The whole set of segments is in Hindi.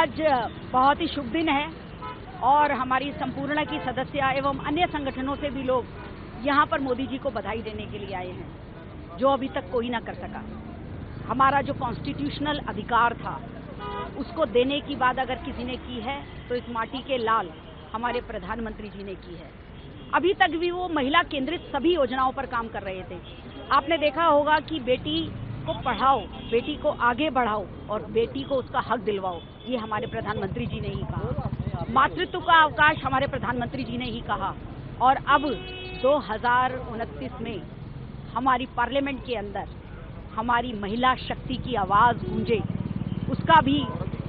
आज बहुत ही शुभ दिन है और हमारी संपूर्ण की सदस्य एवं अन्य संगठनों से भी लोग यहाँ पर मोदी जी को बधाई देने के लिए आए हैं, जो अभी तक कोई ना कर सका। हमारा जो कॉन्स्टिट्यूशनल अधिकार था उसको देने की बात अगर किसी ने की है तो इस माटी के लाल हमारे प्रधानमंत्री जी ने की है। अभी तक भी वो महिला केंद्रित सभी योजनाओं पर काम कर रहे थे। आपने देखा होगा कि बेटी को पढ़ाओ, बेटी को आगे बढ़ाओ और बेटी को उसका हक दिलवाओ, ये हमारे प्रधानमंत्री जी ने ही कहा। मातृत्व का अवकाश हमारे प्रधानमंत्री जी ने ही कहा। और अब 2029 में हमारी पार्लियामेंट के अंदर हमारी महिला शक्ति की आवाज गूंजे, उसका भी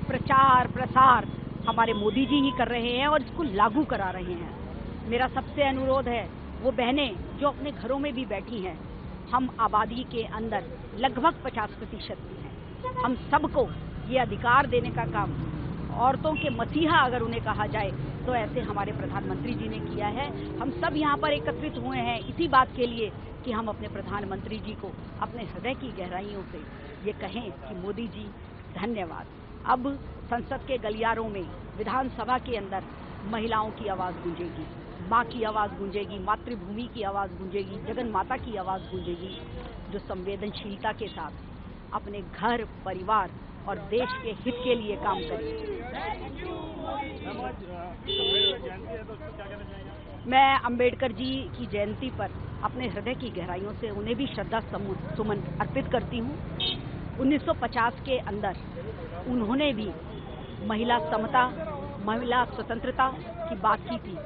प्रचार प्रसार हमारे मोदी जी ही कर रहे हैं और इसको लागू करा रहे हैं। मेरा सबसे अनुरोध है, वो बहनें जो अपने घरों में भी बैठी हैं, हम आबादी के अंदर लगभग 50% हैं, हम सबको ये अधिकार देने का काम, औरतों के मसीहा अगर उन्हें कहा जाए तो ऐसे हमारे प्रधानमंत्री जी ने किया है। हम सब यहाँ पर एकत्रित हुए हैं इसी बात के लिए कि हम अपने प्रधानमंत्री जी को अपने हृदय की गहराइयों से ये कहें कि मोदी जी धन्यवाद। अब संसद के गलियारों में, विधानसभा के अंदर महिलाओं की आवाज गूंजेगी, माँ की आवाज गूंजेगी, मातृभूमि की आवाज गूंजेगी, जगन माता की आवाज गूंजेगी, जो संवेदनशीलता के साथ अपने घर, परिवार और देश के हित के लिए काम करेगी। मैं अंबेडकर जी की जयंती पर अपने हृदय की गहराइयों से उन्हें भी श्रद्धा सुमन अर्पित करती हूँ। 1950 के अंदर उन्होंने भी महिला समता, महिला स्वतंत्रता की बात की थी।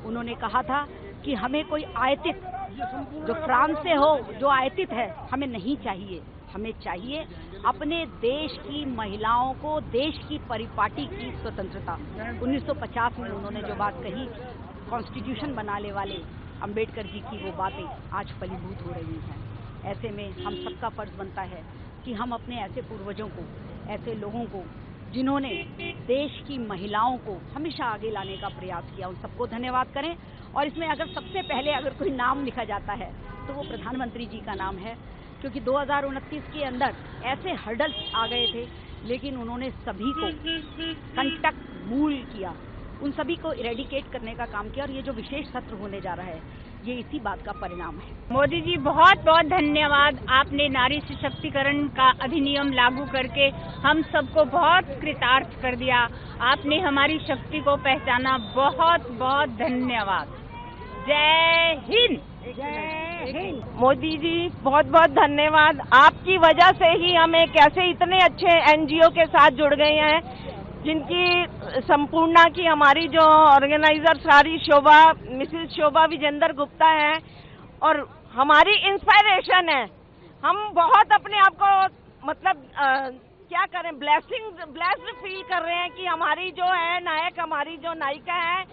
उन्होंने कहा था कि हमें कोई आयातित, जो फ्रांस से हो, जो आयातित है, हमें नहीं चाहिए। हमें चाहिए अपने देश की महिलाओं को देश की परिपाटी की स्वतंत्रता। 1950 में उन्होंने जो बात कही, कॉन्स्टिट्यूशन बनाने वाले अंबेडकर जी की वो बातें आज फलीभूत हो रही हैं। ऐसे में हम सबका फर्ज बनता है कि हम अपने ऐसे पूर्वजों को, ऐसे लोगों को जिन्होंने देश की महिलाओं को हमेशा आगे लाने का प्रयास किया, उन सबको धन्यवाद करें। और इसमें अगर सबसे पहले अगर कोई नाम लिखा जाता है तो वो प्रधानमंत्री जी का नाम है, क्योंकि 2029 के अंदर ऐसे हर्डल्स आ गए थे, लेकिन उन्होंने सभी को कंटक मूल किया, उन सभी को इरेडिकेट करने का काम किया। और ये जो विशेष सत्र होने जा रहा है, ये इसी बात का परिणाम है। मोदी जी बहुत बहुत धन्यवाद। आपने नारी सशक्तिकरण का अधिनियम लागू करके हम सबको बहुत कृतार्थ कर दिया। आपने हमारी शक्ति को पहचाना। बहुत बहुत धन्यवाद। जय हिंद। जय हिंद। मोदी जी बहुत बहुत धन्यवाद। आपकी वजह से ही हम एक ऐसे इतने अच्छे एनजीओ के साथ जुड़ गए हैं, जिनकी संपूर्णा की हमारी जो ऑर्गेनाइजर सारी मिसेस शोभा विजेंद्र गुप्ता है और हमारी इंस्पायरेशन है। हम बहुत अपने आप को मतलब क्या करें, ब्लेस्ड फील कर रहे हैं कि हमारी जो है नायक, हमारी जो नायिका है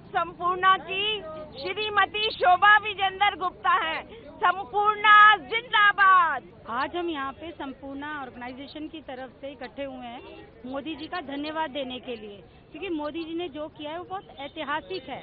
संपूर्णा की श्रीमती शोभा विजेंद्र गुप्ता है। संपूर्णा जिंदाबाद। आज हम यहाँ पे संपूर्णा ऑर्गेनाइजेशन की तरफ से इकट्ठे हुए हैं मोदी जी का धन्यवाद देने के लिए, क्योंकि मोदी जी ने जो किया है वो बहुत ऐतिहासिक है।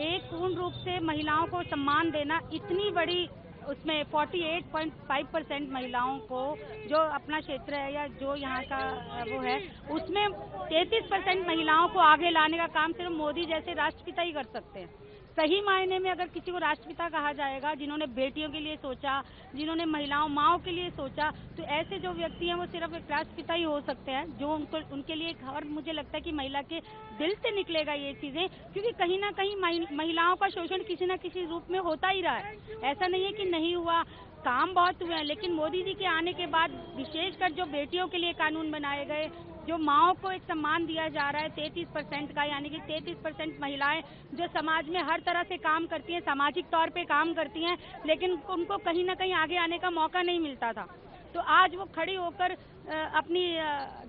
एक पूर्ण रूप से महिलाओं को सम्मान देना, इतनी बड़ी, उसमें 48.5% महिलाओं को जो अपना क्षेत्र है या जो यहाँ का वो है, उसमें 33% महिलाओं को आगे लाने का काम सिर्फ मोदी जैसे राष्ट्रपिता ही कर सकते हैं। सही मायने में अगर किसी को राष्ट्रपिता कहा जाएगा, जिन्होंने बेटियों के लिए सोचा, जिन्होंने माओं के लिए सोचा, तो ऐसे जो व्यक्ति हैं वो सिर्फ एक राष्ट्रपिता ही हो सकते हैं, जो उनके लिए। और मुझे लगता है कि महिला के दिल से निकलेगा ये चीजें, क्योंकि कहीं ना कहीं महिलाओं का शोषण किसी न किसी रूप में होता ही रहा है। ऐसा नहीं है कि नहीं हुआ, काम बहुत हुए हैं, लेकिन मोदी जी के आने के बाद विशेषकर जो बेटियों के लिए कानून बनाए गए, जो माओं को एक सम्मान दिया जा रहा है 33% का, यानी कि 33% महिलाएं जो समाज में हर तरह से काम करती हैं, सामाजिक तौर पे काम करती हैं, लेकिन उनको कहीं ना कहीं आगे आने का मौका नहीं मिलता था। तो आज वो खड़ी होकर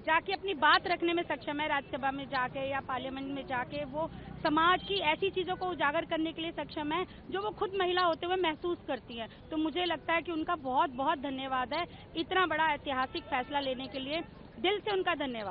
जाके अपनी बात रखने में सक्षम है, राज्यसभा में जाके या पार्लियामेंट में जाके वो समाज की ऐसी चीजों को उजागर करने के लिए सक्षम है जो वो खुद महिला होते हुए महसूस करती है। तो मुझे लगता है कि उनका बहुत बहुत धन्यवाद है, इतना बड़ा ऐतिहासिक फैसला लेने के लिए। दिल से उनका धन्यवाद।